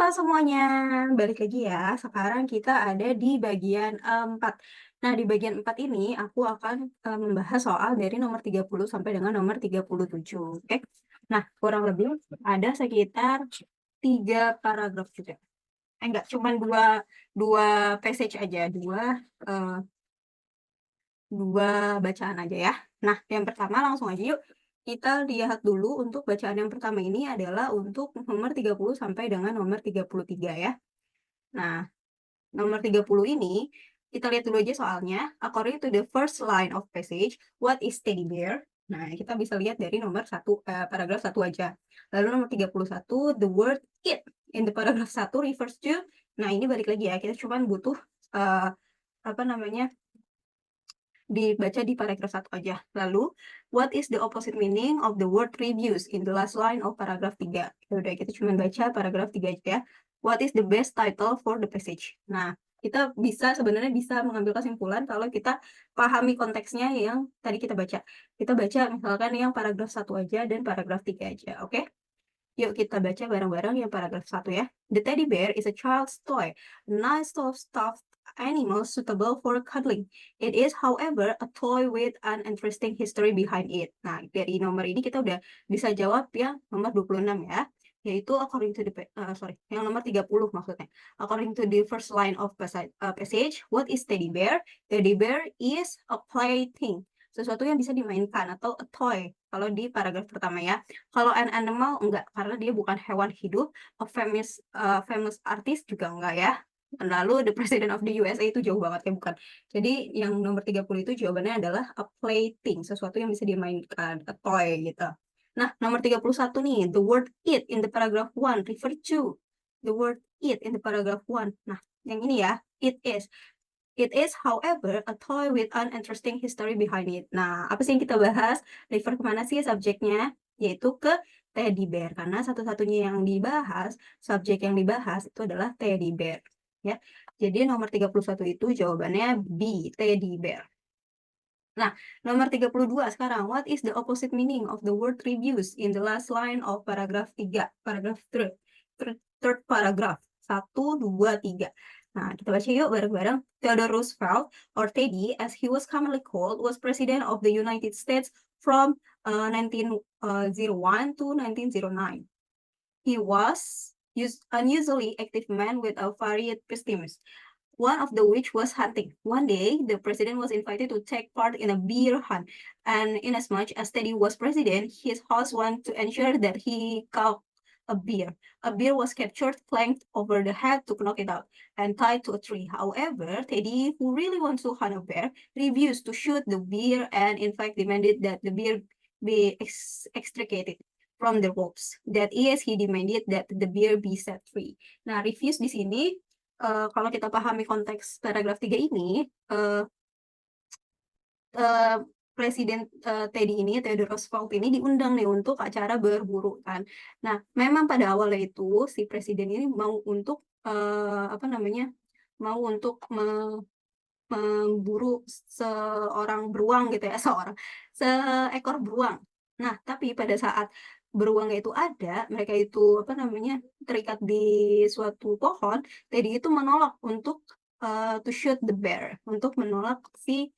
Halo semuanya, balik lagi ya. Sekarang kita ada di bagian 4. Nah, di bagian 4 ini aku akan membahas soal dari nomor 30 sampai dengan nomor 37. Oke. Nah, kurang lebih ada sekitar 3 paragraf juga. Enggak, cuman dua passage aja, eh, dua bacaan aja ya. Nah, yang pertama langsung aja yuk. Kita lihat dulu untuk bacaan yang pertama ini adalah untuk nomor 30 sampai dengan nomor 33 ya. Nah, nomor 30 ini, kita lihat dulu aja soalnya. According to the first line of passage, what is teddy bear? Nah, kita bisa lihat dari paragraf 1 aja. Lalu nomor 31, the word it in the paragraph 1 refers to, nah ini balik lagi ya, kita cuma butuh, uh, apa namanya, dibaca di paragraf 1 aja. Lalu, what is the opposite meaning of the word reviews in the last line of paragraf 3? Ya udah, kita cuma baca paragraf 3 aja ya. What is the best title for the passage? Nah, kita sebenarnya bisa mengambil kesimpulan kalau kita pahami konteksnya yang tadi kita baca. Kita baca misalkan yang paragraf 1 aja dan paragraf 3 aja, oke? Yuk kita baca bareng-bareng yang paragraf 1 ya. The teddy bear is a child's toy, a nice soft stuffed animal suitable for cuddling. It is, however, a toy with an interesting history behind it. Nah, dari nomor ini kita udah bisa jawab yang nomor 26 ya. Yaitu according to the, yang nomor 30 maksudnya. According to the first line of passage, what is teddy bear? Teddy bear is a plaything. Sesuatu yang bisa dimainkan atau a toy. Kalau di paragraf pertama ya. Kalau an animal enggak, karena dia bukan hewan hidup. A famous artist juga enggak ya. Lalu the president of the USA itu jauh banget ya, bukan. Jadi yang nomor 30 itu jawabannya adalah a plaything, sesuatu yang bisa dimainkan, a toy gitu. Nah, nomor 31 nih, the word it in the paragraph 1 refer to. The word it in the paragraph 1. Nah, yang ini ya, it is. It is, however, a toy with an interesting history behind it. Nah, apa sih yang kita bahas? Refer kemana sih subjeknya? Yaitu ke teddy bear. Karena satu-satunya yang dibahas, subjek yang dibahas itu adalah teddy bear. Ya, jadi nomor 31 itu jawabannya B, teddy bear. Nah, nomor 32 sekarang. What is the opposite meaning of the word reviews in the last line of paragraph 3? Paragraph third paragraph. 1, 2, 3. Nah, kita baca yuk bareng-bareng. Theodore Roosevelt, or Teddy, as he was commonly called, was President of the United States from 1901 to 1909. He was unusually active man with a varied pastimes, one of the which was hunting. One day, the president was invited to take part in a bear hunt, and inasmuch as Teddy was president, his host wanted to ensure that he caught a bear. A bear was captured, clanked over the head to knock it out, and tied to a tree. However, Teddy, who really wants to hunt a bear, refused to shoot the bear and in fact demanded that the bear be extricated from the ropes. That is, he demanded that the bear be set free. Nah, refuse di sini, kalau kita pahami konteks paragraf 3 ini, Presiden Teddy ini, Theodore Roosevelt ini diundang nih untuk acara berburu kan. Nah, memang pada awalnya itu si presiden ini mau untuk mau untuk memburu seorang beruang gitu ya, seekor beruang. Nah, tapi pada saat beruangnya itu ada, mereka itu terikat di suatu pohon, Teddy itu menolak untuk to shoot the bear, untuk menolak si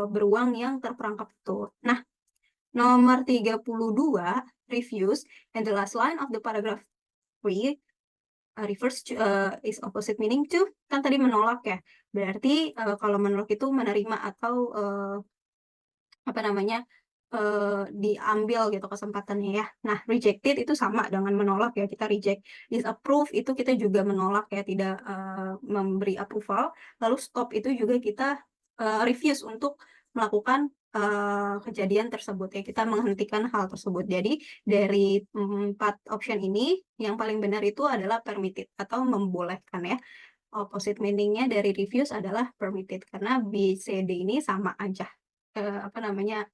beruang yang terperangkap itu. Nah, nomor 32, refuse, and the last line of the paragraph 3 refers to, is opposite meaning to, kan tadi menolak ya. Berarti kalau menolak itu menerima atau diambil gitu kesempatannya ya. Nah, rejected itu sama dengan menolak ya, kita reject. Disapprove itu kita juga menolak ya, tidak memberi approval. Lalu stop itu juga kita refuse untuk melakukan kejadian tersebut ya, kita menghentikan hal tersebut. Jadi dari 4 option ini yang paling benar itu adalah permitted atau membolehkan ya. Opposite meaning-nya dari refuse adalah permitted karena B, C, D ini sama aja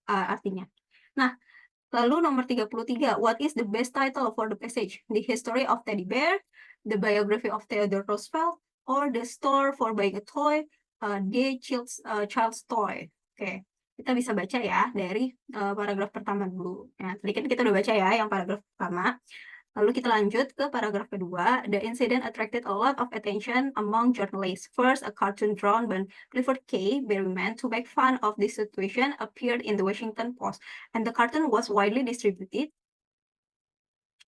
artinya. Nah, lalu nomor 33, what is the best title for the passage? The History of Teddy Bear, The Biography of Theodore Roosevelt, or The Store for Buying a Toy, The Child's Toy. Oke, kita bisa baca ya dari paragraf pertama dulu. Nah, tadi kan kita udah baca ya yang paragraf pertama. Lalu kita lanjut ke paragraf kedua. The incident attracted a lot of attention among journalists. First, a cartoon drawn by Clifford K. Berryman to make fun of this situation appeared in the Washington Post, and the cartoon was widely distributed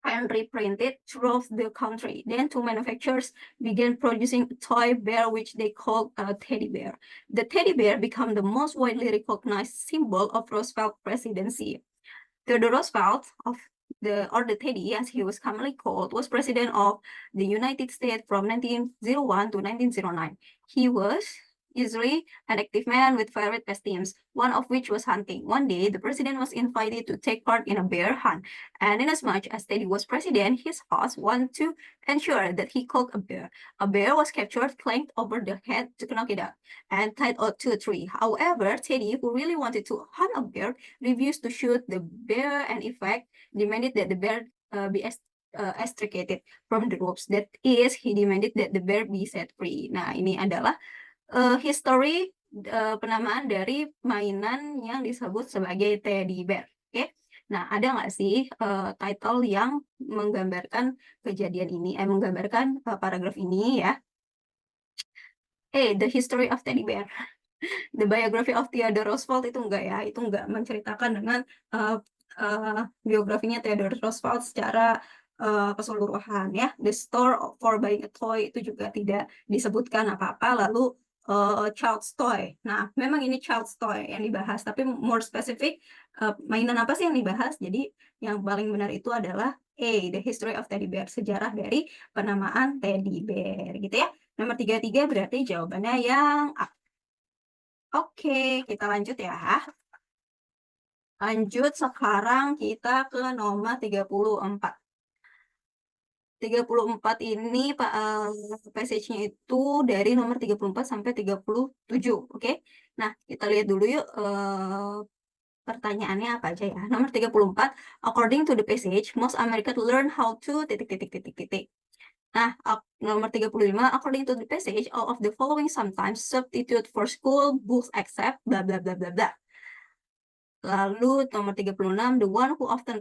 and reprinted throughout the country. Then two manufacturers began producing a toy bear which they called a teddy bear. The teddy bear became the most widely recognized symbol of Roosevelt presidency. Theodore Roosevelt the Teddy, as he was commonly called, was president of the United States from 1901 to 1909. He was usually an active man with favorite pastimes, one of which was hunting. One day, the president was invited to take part in a bear hunt, and inasmuch as Teddy was president, his host wanted to ensure that he caught a bear. A bear was captured, clanked over the head to knock it out, and tied to a tree. However, Teddy, who really wanted to hunt a bear, refused to shoot the bear and in fact demanded that the bear be extricated from the ropes. That is, he demanded that the bear be set free. Nah, ini adalah history penamaan dari mainan yang disebut sebagai teddy bear. Oke, nah ada nggak sih title yang menggambarkan kejadian ini, menggambarkan paragraf ini ya? The history of teddy bear. The biography of Theodore Roosevelt itu enggak ya, itu enggak menceritakan dengan biografinya Theodore Roosevelt secara keseluruhan ya. The store for buying a toy itu juga tidak disebutkan apa-apa. Lalu child's toy. Nah, memang ini child's toy yang dibahas, tapi more specific mainan apa sih yang dibahas? Jadi yang paling benar itu adalah the history of teddy bear, sejarah dari penamaan teddy bear gitu ya. Nomor 33 berarti jawabannya yang A. Oke, kita lanjut ya. Lanjut sekarang kita ke nomor 34. 34 ini passage-nya itu dari nomor 34 sampai 37, oke? Nah, kita lihat dulu yuk pertanyaannya apa aja ya. Nomor 34, according to the passage, most Americans learn how to titik. Nah, nomor 35, according to the passage, all of the following sometimes substitute for school books except bla bla bla bla bla. Lalu nomor 36, the one who often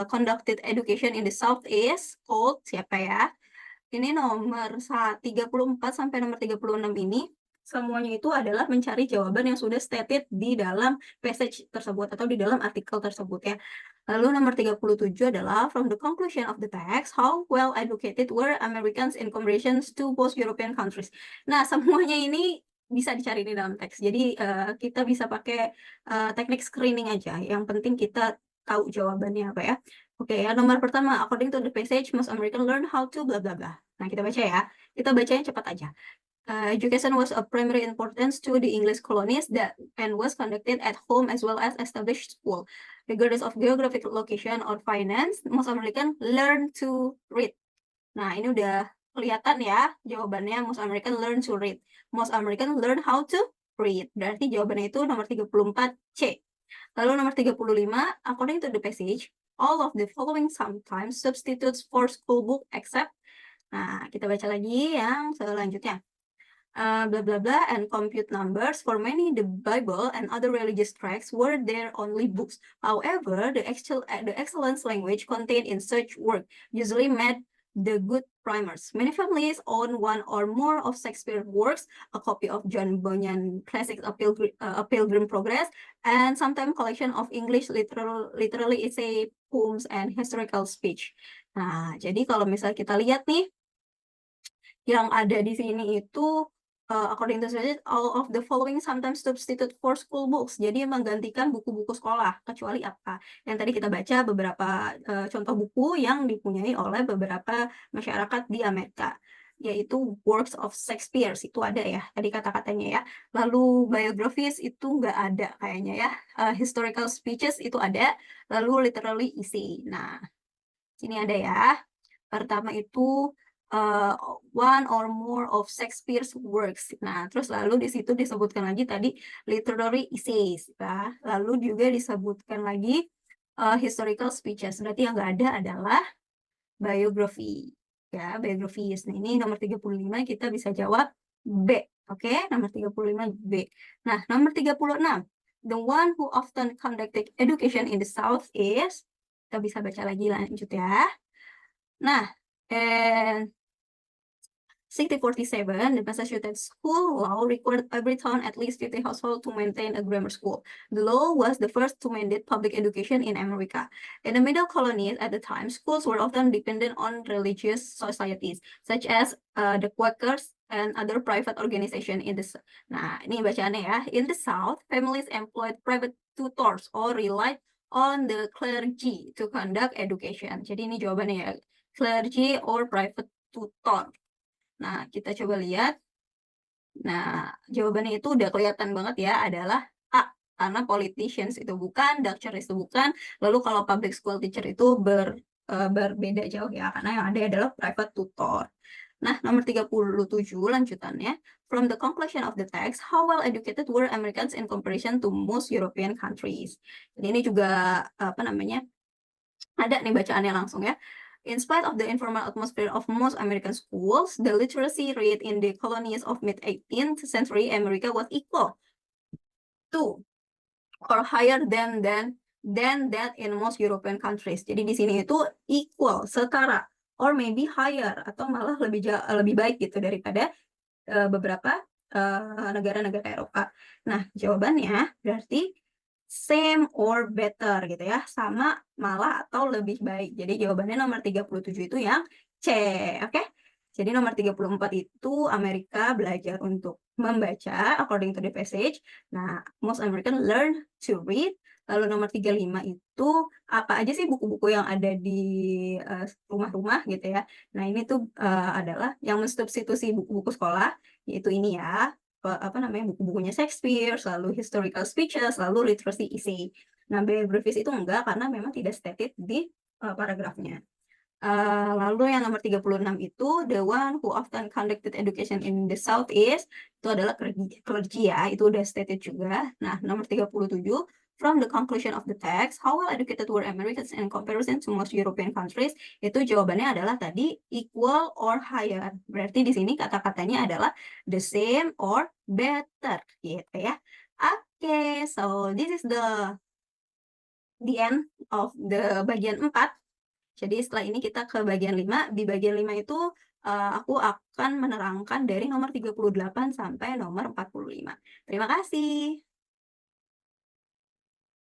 conducted education in the South is called siapa ya? Ini nomor 34 sampai nomor 36 ini semuanya itu adalah mencari jawaban yang sudah stated di dalam passage tersebut atau di dalam artikel tersebut ya. Lalu nomor 37 adalah from the conclusion of the text, how well educated were Americans in comparison to both European countries. Nah, semuanya ini bisa dicari di dalam teks. Jadi kita bisa pakai teknik screening aja. Yang penting kita tahu jawabannya apa ya. Oke ya, nomor pertama, according to the passage, most American learn how to bla bla bla. Nah, kita baca ya. Kita bacanya cepat aja. Education was of primary importance to the English colonies and was conducted at home as well as established school. Regardless of geographic location or finance, most American learn to read. Nah, ini udah kelihatan ya jawabannya, most American learn to read. Most American learn how to read. Berarti jawabannya itu nomor 34C. Lalu nomor 35, according to the passage, all of the following sometimes substitutes for school book except. Nah, kita baca lagi yang selanjutnya. Blah blah blah and compute numbers. For many, the Bible and other religious texts were their only books. However, the excellent language contained in such work usually made the good primers. Many families own one or more of Shakespeare's works, a copy of John Bunyan classics, A Pilgrim Progress, and sometimes collection of English literally essay, poems, and historical speech. Nah, jadi kalau misalnya kita lihat nih, yang ada di sini itu according to studies, all of the following sometimes substitute for school books. Jadi menggantikan buku-buku sekolah, kecuali apa? Yang tadi kita baca beberapa contoh buku yang dipunyai oleh beberapa masyarakat di Amerika, yaitu works of Shakespeare, itu ada ya, tadi kata-katanya ya. Lalu biographies itu nggak ada kayaknya ya. Historical speeches itu ada, lalu literally essay. Nah, sini ada ya. Pertama itu one or more of Shakespeare's works. Nah, terus lalu di situ disebutkan lagi tadi literary essays, ya. Lalu juga disebutkan lagi historical speeches. Berarti yang nggak ada adalah biography. Ya, biographies. Nah, ini nomor 35 kita bisa jawab B. Oke, nomor 35 B. Nah, nomor 36. The one who often conducted education in the South is, kita bisa baca lagi lanjut ya. Nah, and 1647, the Massachusetts school law required every town at least 50 households to maintain a grammar school. The law was the first to mandate public education in America. In the middle colonies at the time, schools were often dependent on religious societies, such as the Quakers and other private organizations in the. Nah, ini bacaannya ya. In the South, families employed private tutors or relied on the clergy to conduct education. Jadi ini jawabannya ya, clergy or private tutor. Nah, kita coba lihat. Nah, jawabannya itu udah kelihatan banget ya, adalah A, karena politicians itu bukan, doctors itu bukan, lalu kalau public school teacher itu berbeda jauh ya, karena yang ada adalah private tutor. Nah, nomor 37 lanjutannya. From the conclusion of the text, how well educated were Americans in comparison to most European countries? Jadi ini juga apa namanya? Ada nih bacaannya langsung ya. In spite of the informal atmosphere of most American schools, the literacy rate in the colonies of mid-18th century America was equal to or higher than that in most European countries. Jadi di sini itu equal, setara, or maybe higher, atau malah lebih baik gitu daripada beberapa negara-negara Eropa. Nah, jawabannya berarti same or better gitu ya, sama, malah, atau lebih baik. Jadi jawabannya nomor 37 itu yang C, oke? Jadi nomor 34 itu Amerika belajar untuk membaca according to the passage. Nah, most American learn to read. Lalu nomor 35 itu apa aja sih buku-buku yang ada di rumah-rumah gitu ya. Nah, ini tuh adalah yang mensubstitusi buku-buku sekolah, yaitu ini ya, apa namanya, buku-bukunya Shakespeare, lalu historical speeches, lalu literacy essay. Nah, biographies itu enggak, karena memang tidak stated di paragrafnya. Lalu yang nomor 36 itu, the one who often conducted education in the Southeast, itu adalah clergy ya, itu udah stated juga. Nah, nomor 37, from the conclusion of the text, how well educated were Americans in comparison to most European countries, itu jawabannya adalah tadi equal or higher. Berarti di sini kata-katanya adalah the same or better, gitu ya. Oke, so this is the end of the bagian 4. Jadi setelah ini kita ke bagian 5. Di bagian 5 itu aku akan menerangkan dari nomor 38 sampai nomor 45. Terima kasih.